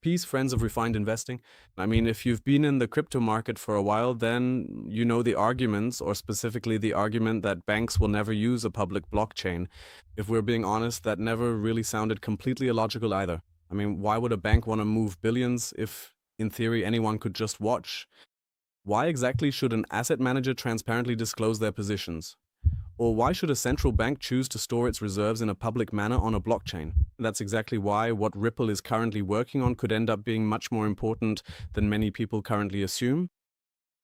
Peace, friends of refined investing. I mean, if you've been in the crypto market for a while, then you know the arguments, or specifically the argument that banks will never use a public blockchain. If we're being honest, that never really sounded completely illogical either. I mean, why would a bank want to move billions if, in theory, anyone could just watch? Why exactly should an asset manager transparently disclose their positions? Or why should a central bank choose to store its reserves in a public manner on a blockchain? That's exactly why what Ripple is currently working on could end up being much more important than many people currently assume.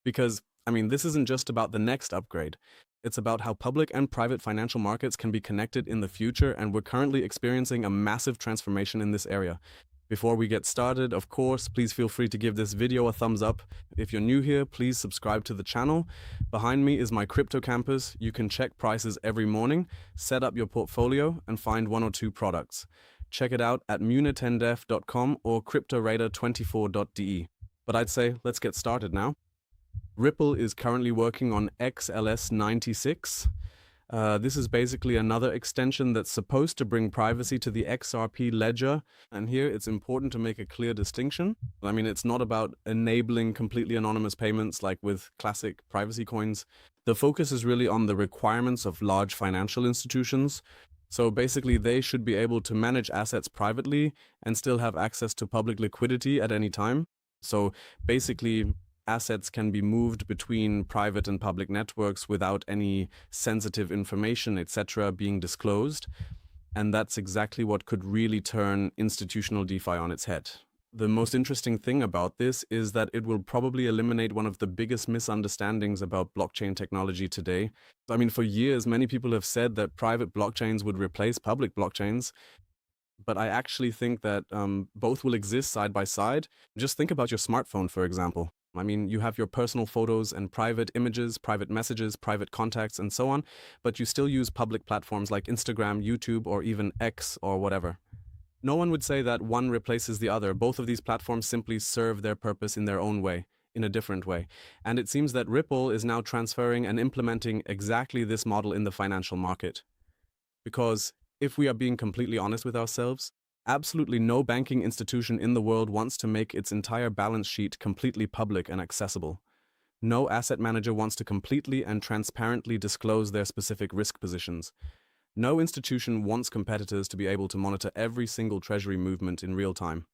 Because, I mean, this isn't just about the next upgrade. It's about how public and private financial markets can be connected in the future, and we're currently experiencing a massive transformation in this area. Before we get started, of course, please feel free to give this video a thumbs up. If you're new here, please subscribe to the channel. Behind me is my crypto campus. You can check prices every morning, set up your portfolio, and find one or two products. Check it out at MonetenDave.com or cryptoradar24.de. But I'd say let's get started now. Ripple is currently working on XLS96. This is basically another extension that's supposed to bring privacy to the XRP ledger. And here it's important to make a clear distinction. I mean, it's not about enabling completely anonymous payments like with classic privacy coins. The focus is really on the requirements of large financial institutions. So basically, they should be able to manage assets privately and still have access to public liquidity at any time. So basically, assets can be moved between private and public networks without any sensitive information, etc., being disclosed. And that's exactly what could really turn institutional DeFi on its head. The most interesting thing about this is that it will probably eliminate one of the biggest misunderstandings about blockchain technology today. I mean, for years, many people have said that private blockchains would replace public blockchains. But I actually think that both will exist side by side. Just think about your smartphone, for example. I mean, you have your personal photos and private images, private messages, private contacts, and so on, but you still use public platforms like Instagram, YouTube, or even X or whatever. No one would say that one replaces the other. Both of these platforms simply serve their purpose in their own way, in a different way. And it seems that Ripple is now transferring and implementing exactly this model in the financial market. Because if we are being completely honest with ourselves, absolutely no banking institution in the world wants to make its entire balance sheet completely public and accessible. No asset manager wants to completely and transparently disclose their specific risk positions. No institution wants competitors to be able to monitor every single treasury movement in real time.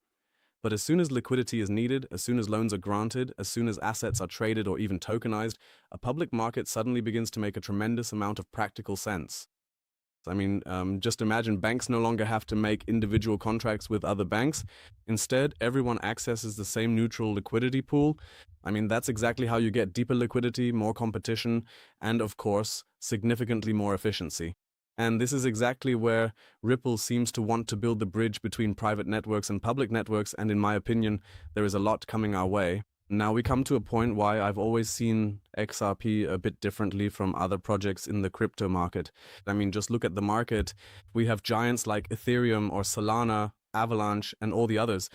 But as soon as liquidity is needed, as soon as loans are granted, as soon as assets are traded or even tokenized, a public market suddenly begins to make a tremendous amount of practical sense. I mean, just imagine banks no longer have to make individual contracts with other banks. Instead, everyone accesses the same neutral liquidity pool. I mean, that's exactly how you get deeper liquidity, more competition, and of course, significantly more efficiency. And this is exactly where Ripple seems to want to build the bridge between private networks and public networks, and in my opinion, there is a lot coming our way. Now we come to a point why I've always seen XRP a bit differently from other projects in the crypto market. I mean, just look at the market. We have giants like Ethereum or Solana, Avalanche, and all the others.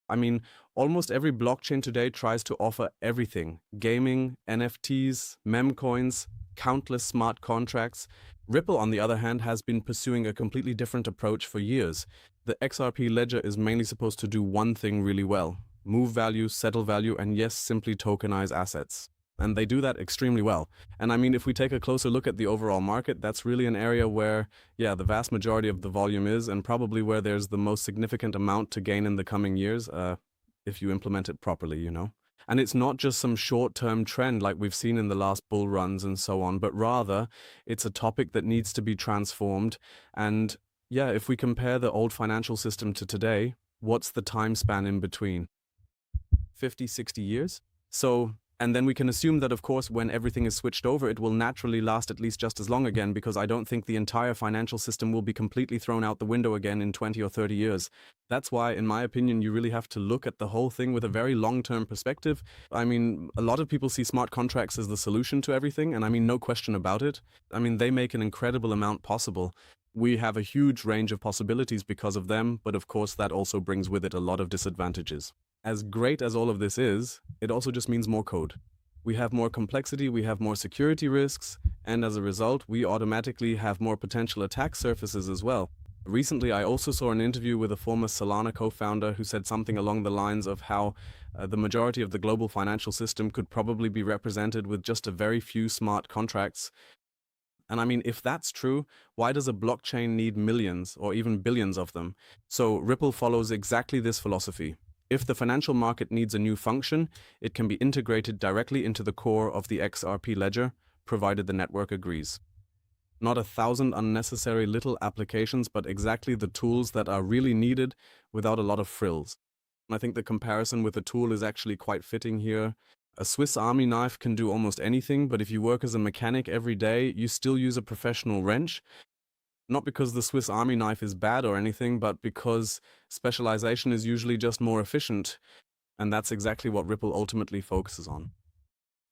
I mean, almost every blockchain today tries to offer everything. Gaming, NFTs, meme coins, countless smart contracts. Ripple, on the other hand, has been pursuing a completely different approach for years. The XRP ledger is mainly supposed to do one thing really well: move value, settle value, and yes, simply tokenize assets. And they do that extremely well. And I mean, if we take a closer look at the overall market, that's really an area where, yeah, the vast majority of the volume is, and probably where there's the most significant amount to gain in the coming years, if you implement it properly, you know. And it's not just some short-term trend like we've seen in the last bull runs and so on, but rather it's a topic that needs to be transformed. And yeah, if we compare the old financial system to today, what's the time span in between? 50, 60 years? So, and then we can assume that, of course, when everything is switched over, it will naturally last at least just as long again, because I don't think the entire financial system will be completely thrown out the window again in 20 or 30 years. That's why, in my opinion, you really have to look at the whole thing with a very long-term perspective. I mean, a lot of people see smart contracts as the solution to everything, and I mean, no question about it. I mean, they make an incredible amount possible. We have a huge range of possibilities because of them, but of course that also brings with it a lot of disadvantages. As great as all of this is, it also just means more code. We have more complexity, we have more security risks, and as a result, we automatically have more potential attack surfaces as well. Recently, I also saw an interview with a former Solana co-founder who said something along the lines of how the majority of the global financial system could probably be represented with just a very few smart contracts. And I mean, if that's true, why does a blockchain need millions or even billions of them? So Ripple follows exactly this philosophy. If the financial market needs a new function, it can be integrated directly into the core of the XRP ledger, provided the network agrees. Not 1,000 unnecessary little applications, but exactly the tools that are really needed without a lot of frills. I think the comparison with the tool is actually quite fitting here. A Swiss Army knife can do almost anything, but if you work as a mechanic every day, you still use a professional wrench. Not because the Swiss Army knife is bad or anything, but because specialization is usually just more efficient. And that's exactly what Ripple ultimately focuses on.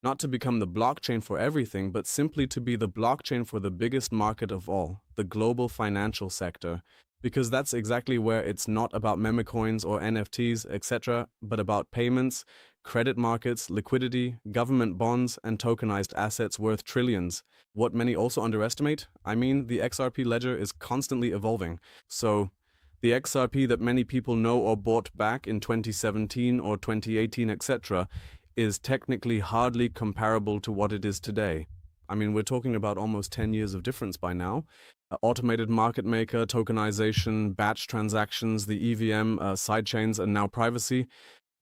Not to become the blockchain for everything, but simply to be the blockchain for the biggest market of all, the global financial sector. Because that's exactly where it's not about meme coins or NFTs, etc., but about payments, credit markets, liquidity, government bonds, and tokenized assets worth trillions. What many also underestimate, I mean, the XRP ledger is constantly evolving. So, the XRP that many people know or bought back in 2017 or 2018, etc., is technically hardly comparable to what it is today. I mean, we're talking about almost 10 years of difference by now. Automated market maker, tokenization, batch transactions, the EVM, sidechains, and now privacy.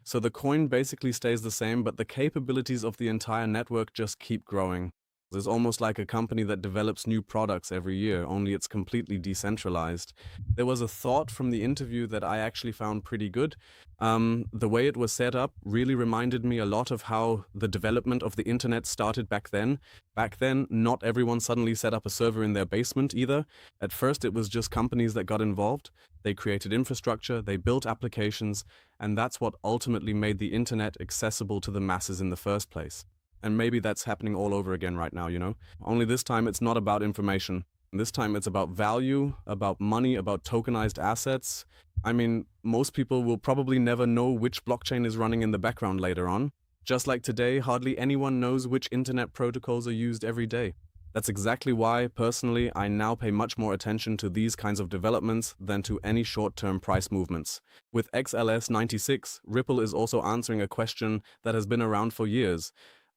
So the coin basically stays the same, but the capabilities of the entire network just keep growing. It's almost like a company that develops new products every year, only it's completely decentralized. There was a thought from the interview that I actually found pretty good. The way it was set up really reminded me a lot of how the development of the internet started back then. Back then, not everyone suddenly set up a server in their basement either. At first, it was just companies that got involved. They created infrastructure, they built applications, and that's what ultimately made the internet accessible to the masses in the first place. And maybe that's happening all over again right now, you know? Only this time it's not about information. This time it's about value, about money, about tokenized assets. I mean, most people will probably never know which blockchain is running in the background later on. Just like today, hardly anyone knows which internet protocols are used every day. That's exactly why, personally, I now pay much more attention to these kinds of developments than to any short-term price movements. With XLS 96, Ripple is also answering a question that has been around for years.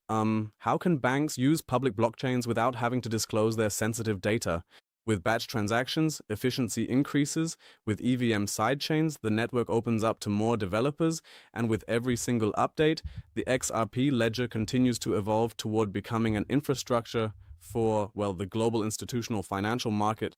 How can banks use public blockchains without having to disclose their sensitive data? With batch transactions, efficiency increases. With EVM sidechains, the network opens up to more developers. And with every single update, the XRP ledger continues to evolve toward becoming an infrastructure for, well, the global institutional financial market.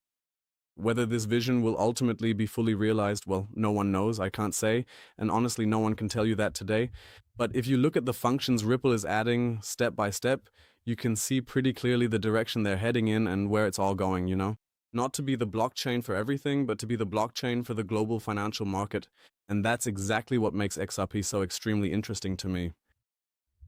Whether this vision will ultimately be fully realized, well, no one knows, I can't say, and honestly, no one can tell you that today. But if you look at the functions Ripple is adding step by step, you can see pretty clearly the direction they're heading in and where it's all going, you know? Not to be the blockchain for everything, but to be the blockchain for the global financial market. And that's exactly what makes XRP so extremely interesting to me.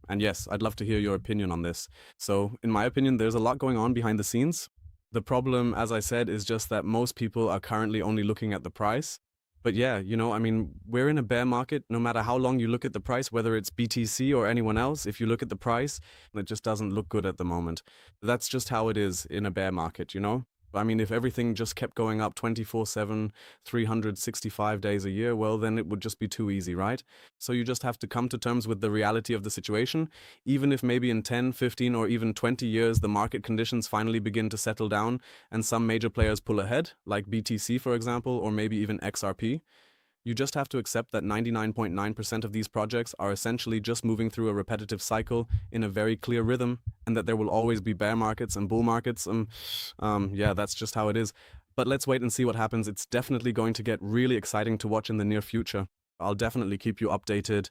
And yes, I'd love to hear your opinion on this. So, in my opinion, there's a lot going on behind the scenes. The problem, as I said, is just that most people are currently only looking at the price. But yeah, you know, I mean, we're in a bear market. No matter how long you look at the price, whether it's BTC or anyone else, if you look at the price, it just doesn't look good at the moment. That's just how it is in a bear market, you know? I mean, if everything just kept going up 24/7, 365 days a year, well, then it would just be too easy, right? So you just have to come to terms with the reality of the situation, even if maybe in 10, 15, or even 20 years the market conditions finally begin to settle down and some major players pull ahead, like BTC, for example, or maybe even XRP. You just have to accept that 99.9% of these projects are essentially just moving through a repetitive cycle in a very clear rhythm, and that there will always be bear markets and bull markets. Yeah, that's just how it is. But let's wait and see what happens. It's definitely going to get really exciting to watch in the near future. I'll definitely keep you updated.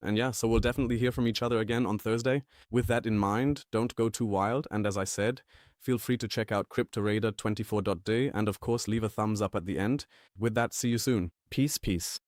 And yeah, so we'll definitely hear from each other again on Thursday. With that in mind, don't go too wild. And as I said, feel free to check out CryptoRadar24.de and of course leave a thumbs up at the end. With that, see you soon. Peace, peace.